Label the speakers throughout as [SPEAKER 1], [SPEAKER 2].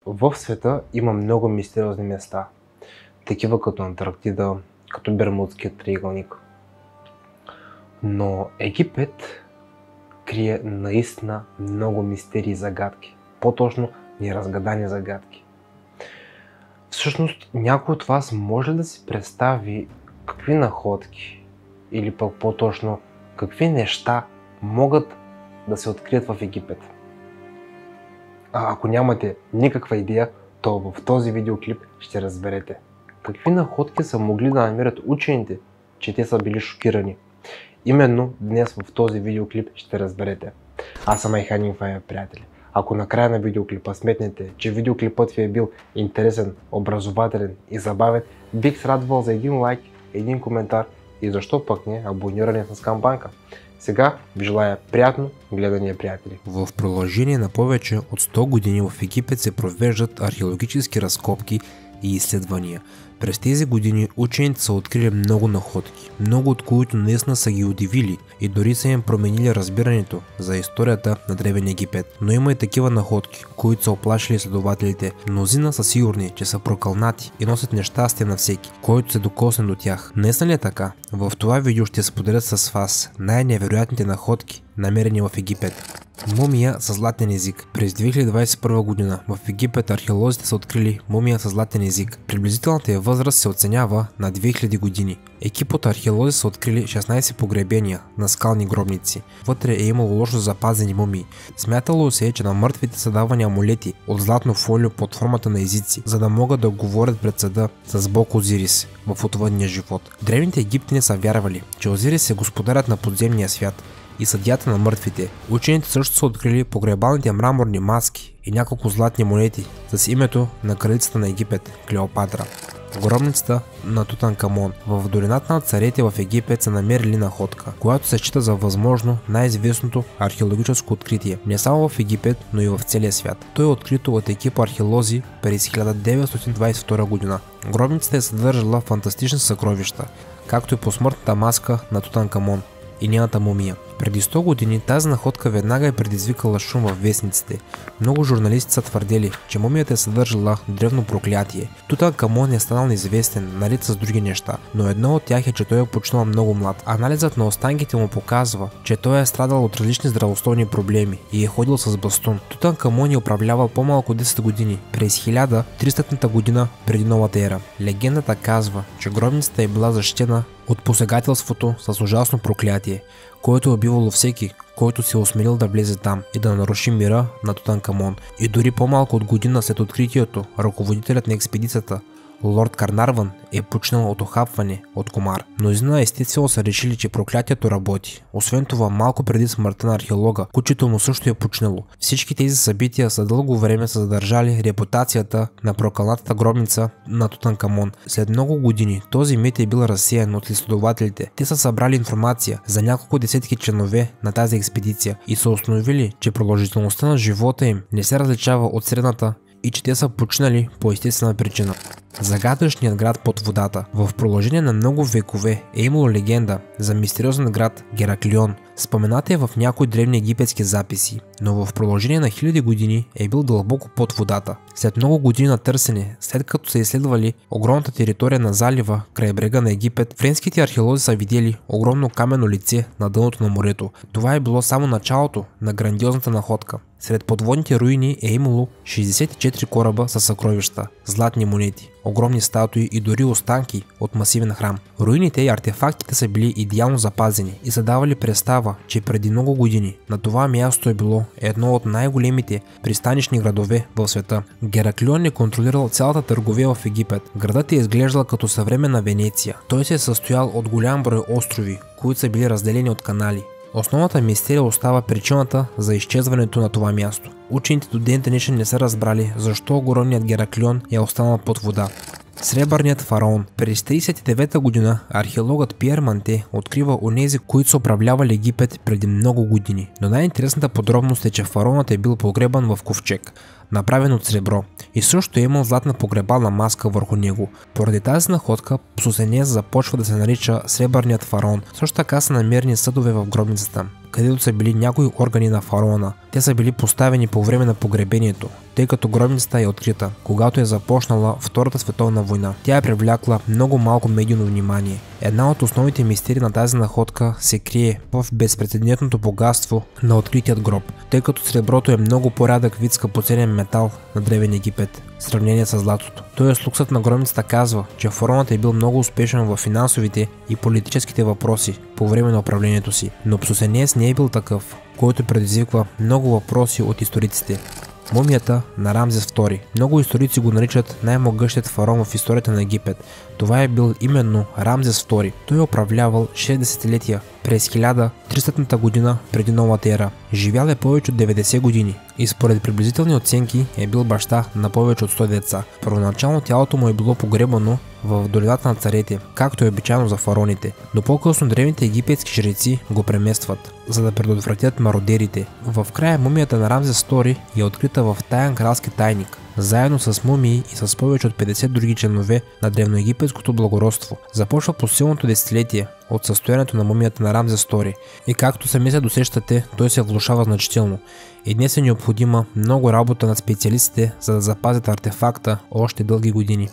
[SPEAKER 1] В света има много мистериозни места, такива като Антарктида, като Бермудският триъгълник. Но Египет крие наистина много мистерии и загадки, по-точно неразгадани загадки. Всъщност, някой от вас може ли да си представи какви находки или пък по-точно какви неща могат да се открият в Египет? Ако нямате никаква идея, то в този видеоклип ще разберете какви находки са могли да намерят учените, че те са били шокирани. Именно днес в този видеоклип ще разберете. Аз съм Айхан Инфа, приятели. Ако накрая на видеоклипа сметнете, че видеоклипът ви е бил интересен, образователен и забавен, бих се радвал за един лайк, един коментар и защо пък не абониране с камбанка. Сега ви желая приятно гледане, приятели.
[SPEAKER 2] В продължение на повече от 100 години в Египет се провеждат археологически разкопки и изследвания. През тези години учените са открили много находки, много от които наистина са ги удивили и дори са им променили разбирането за историята на Древен Египет. Но има и такива находки, които са оплашили следователите. Мнозина са сигурни, че са прокълнати и носят нещастие на всеки, който се докосне до тях. Наистина ли е така? В това видео ще споделя с вас най-невероятните находки, намерени в Египет. Мумия със златен език. През 2021 година в Египет археолозите са открили мумия със златен език. Приблизителната я възраст се оценява на 2000 години. Екип от археолози са открили 16 погребения на скални гробници. Вътре е имало лошо запазени мумии. Смятало се, че на мъртвите са давани амулети от златно фолио под формата на езици, за да могат да говорят пред съда с бог Озирис в отвъдния живот. Древните египтяни са вярвали, че Озирис е господарят на подземния свят и съдията на мъртвите. Учените също са открили погребалните мраморни маски и няколко златни монети с името на кралицата на Египет Клеопатра. Гробницата на Тутанкамон. В долината на царете в Египет са намерили находка, която се счита за възможно най-известното археологическо откритие не само в Египет, но и в целия свят. То е открито от екип археолози през 1922 година. Гробницата е съдържала фантастични съкровища, както и посмъртната маска на Тутанкамон и нейната мумия. Преди 100 години тази находка веднага е предизвикала шум във вестниците. Много журналисти са твърдели, че мумията е съдържала древно проклятие. Тутанкамон е станал известен наред с други неща, но едно от тях е, че той е починал много млад. Анализът на останките му показва, че той е страдал от различни здравословни проблеми и е ходил с бастун. Тутанкамон е управлявал по-малко 10 години, през 1300 година преди новата ера. Легендата казва, че гробницата е била защитена от посегателството с ужасно проклятие, което е убивало всеки, който се е осмелил да влезе там и да наруши мира на Тутанкамон. И дори по-малко от година след откритието, ръководителят на експедицията, лорд Карнарван, е починал от охапване от комар. Мнозина естествено са решили, че проклятието работи. Освен това, малко преди смъртта на археолога, кучето му също е починало. Всички тези събития за дълго време са задържали репутацията на прокълнатата гробница на Тутанкамон. След много години този мит е бил разсеян от изследователите. Те са събрали информация за няколко десетки членове на тази експедиция и са установили, че продължителността на живота им не се различава от средната и че те са починали по естествена причина. Загадъчният град под водата. В продължение на много векове е имало легенда за мистериозен град Гераклион. Спомената е в някои древни египетски записи, но в продължение на хиляди години е бил дълбоко под водата. След много години на търсене, след като са изследвали огромната територия на залива край брега на Египет, френските археолози са видели огромно каменно лице на дъното на морето. Това е било само началото на грандиозната находка. Сред подводните руини е имало 64 кораба със съкровища, златни монети, огромни статуи и дори останки от масивен храм. Руините и артефактите са били идеално запазени и са давали представа, че преди много години на това място е било едно от най-големите пристанищни градове в света. Гераклион е контролирал цялата търговия в Египет. Градът е изглеждал като съвременна Венеция. Той се е състоял от голям брой острови, които са били разделени от канали. Основната мистерия остава причината за изчезването на това място. Учените до ден днешен не са разбрали защо огромният Гераклион е останал под вода. Сребърният фараон. През 1939 година археологът Пиер Манте открива онези, които са управлявали Египет преди много години. Но най-интересната подробност е, че фараонът е бил погребан в ковчег, направен от сребро, и също е имал златна погребална маска върху него. Поради тази находка Сусенец започва да се нарича Сребърният фараон. Също така са намерени съдове в гробницата. където са били някои органи на фараона. Те са били поставени по време на погребението, тъй като гробницата е открита, когато е започнала Втората световна война. Тя е привлякла много малко медийно внимание. Една от основните мистерии на тази находка се крие в безпрецедентното богатство на откритият гроб, тъй като среброто е много по-рядък вид скъпоценен метал на Древен Египет, в сравнение с златото. Тоест луксът на гробницата казва, че фараонът е бил много успешен в финансовите и политическите въпроси по време на управлението си, но Псусенеец не е бил такъв, който предизвиква много въпроси от историците. Мумията на Рамзес II. Много историци го наричат най-могъщият фараон в историята на Египет. Това е бил именно Рамзес II. Той е управлявал 6 десетилетия през 1300 година преди новата ера. Живял е повече от 90 години и според приблизителни оценки е бил баща на повече от 100 деца. Първоначално тялото му е било погребано в долината на царете, както е обичайно за фараоните, но по-късно древните египетски жреци го преместват, за да предотвратят мародерите. В края мумията на Рамзес II е открита в таен кралски тайник, заедно с мумии и с повече от 50 други членове на древноегипетското благородство. Започва посилното десетилетие от състоянието на мумията на Рамзес II и както сами се досещате, той се влошава значително. И днес е необходима много работа на специалистите, за да запазят артефакта още дълги години.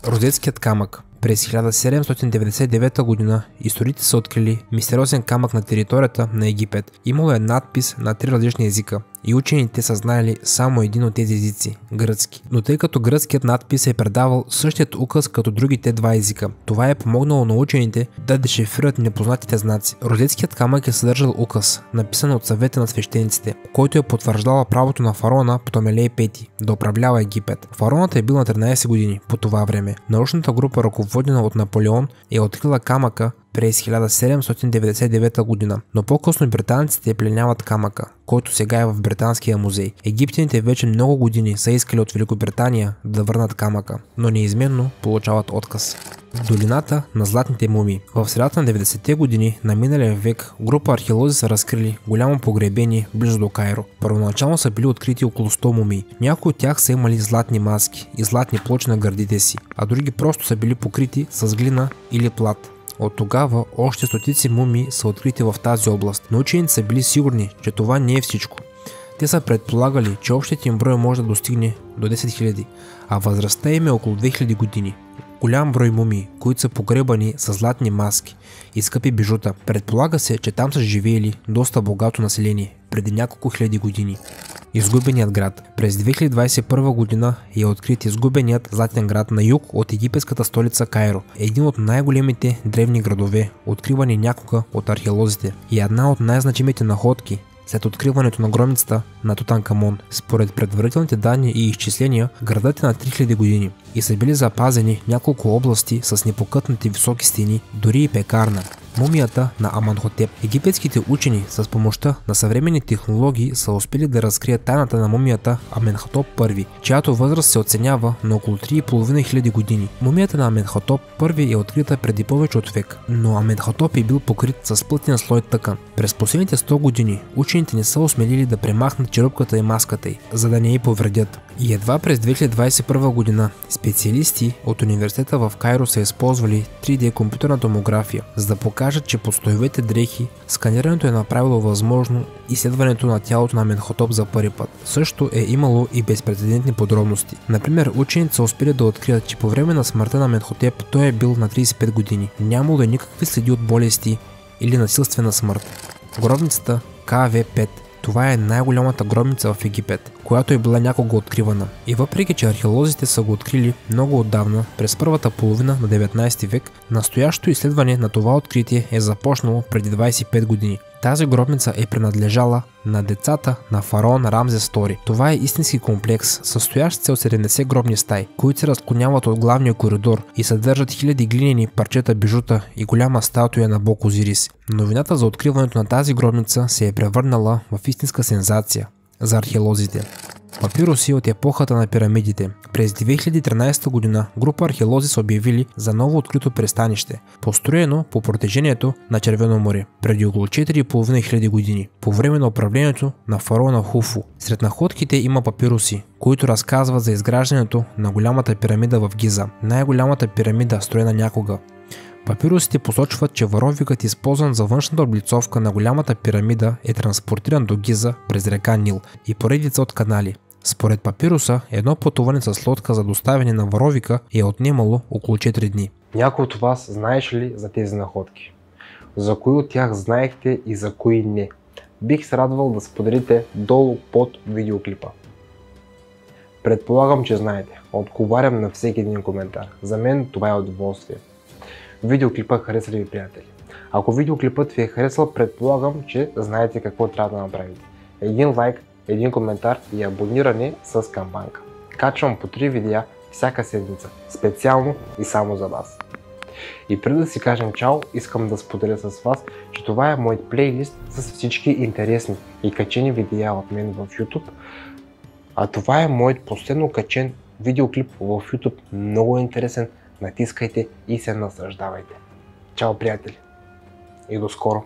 [SPEAKER 2] Розетският камък. През 1799 година историците са открили мистериозен камък на територията на Египет. Имало е надпис на 3 различни езика и учените са знаели само един от тези езици – гръцки. Но тъй като гръцкият надпис е предавал същият указ като другите два езика, това е помогнало на учените да дешифрират непознатите знаци. Розетският камък е съдържал указ, написан от съвета на свещениците, който е потвърждала правото на фараона Птолемей V да управлява Египет. Фараонът е бил на 13 години по това време. Научната група, ръководена от Наполеон, е открила камъка през 1799 година, но по-късно британците пленяват камъка, който сега е в Британския музей. Египтяните вече много години са искали от Великобритания да върнат камъка, но неизменно получават отказ. Долината на златните мумии. В средата на 90-те години на миналия век група археолози са разкрили голямо погребение близо до Кайро. Първоначално са били открити около 100 мумии. Някои от тях са имали златни маски и златни плочи на гърдите си, а други просто са били покрити с глина или плат. От тогава още стотици мумии са открити в тази област, но учените са били сигурни, че това не е всичко. Те са предполагали, че общият им брой може да достигне до 10 000, а възрастта им е около 2000 години. Голям брой мумии, които са погребани с златни маски и скъпи бижута. Предполага се, че там са живеели доста богато население преди няколко хиляди години. Изгубеният град. През 2021 година е открит изгубеният златен град на юг от египетската столица Кайро. Един от най-големите древни градове, откривани някога от археолозите, и една от най-значимите находки след откриването на гробницата на Тутанкамон. Според предварителните данни и изчисления, градът е на 3000 години и са били запазени няколко области с непокътнати високи стени, дори и пекарна. Мумията на Аменхотеп. Египетските учени с помощта на съвременни технологии са успели да разкрият тайната на мумията Аменхотеп I, чиято възраст се оценява на около 3500 години. Мумията на Аменхотеп I е открита преди повече от век, но Аменхотеп е бил покрит с плътен слой тъкан. През последните 100 години учените не са осмелили да премахнат черупката и маската й, за да не й повредят. И едва през 2021 година специалисти от университета в Кайро са използвали 3D компютърна томография, за да покажат, че под слоевете дрехи сканирането е направило възможно изследването на тялото на Аменхотеп за първи път. Също е имало и безпрецедентни подробности. Например, учените са успели да открият, че по време на смъртта на Аменхотеп той е бил на 35 години. Нямало е никакви следи от болести или насилствена смърт. Гробницата КВ-5. Това е най-голямата гробница в Египет, която е била някога откривана. И въпреки, че археолозите са го открили много отдавна, през първата половина на 19 век, настоящото изследване на това откритие е започнало преди 25 години. Тази гробница е принадлежала на децата на фараон Рамзес II. Това е истински комплекс, състоящ се от 70 гробни стаи, които се разклоняват от главния коридор и съдържат хиляди глинени парчета бижута и голяма статуя на бог Озирис. Новината за откриването на тази гробница се е превърнала в истинска сензация за археолозите. Папируси от епохата на пирамидите. През 2013 година група археолози са обявили за ново открито пристанище, построено по протежението на Червено море, преди около 4500 години, по време на управлението на фараона Хуфу. Сред находките има папируси, които разказват за изграждането на голямата пирамида в Гиза, най-голямата пирамида строена някога. Папирусите посочват, че варовикът, използван за външната облицовка на голямата пирамида, е транспортиран до Гиза през река Нил и поредица от канали. Според папируса, едно пътуване с лодка за доставяне на варовика е отнемало около 4 дни.
[SPEAKER 1] Някой от вас знаеш ли за тези находки? За кои от тях знаехте и за кои не? Бих се радвал да споделите долу под видеоклипа. Предполагам, че знаете. Отговарям на всеки един коментар. За мен това е удоволствие. Видеоклипа хареса ли ви, приятели? Ако видеоклипът ви е харесал, предполагам, че знаете какво трябва да направите. Един лайк, един коментар и абониране с камбанка. Качвам по 3 видеа всяка седмица, специално и само за вас. И преди да си кажем чао, искам да споделя с вас, че това е моят плейлист с всички интересни и качени видеа от мен в YouTube. А това е моят последно качен видеоклип в YouTube. Много интересен. Натискайте и се наслаждавайте. Чао, приятели! И до скоро!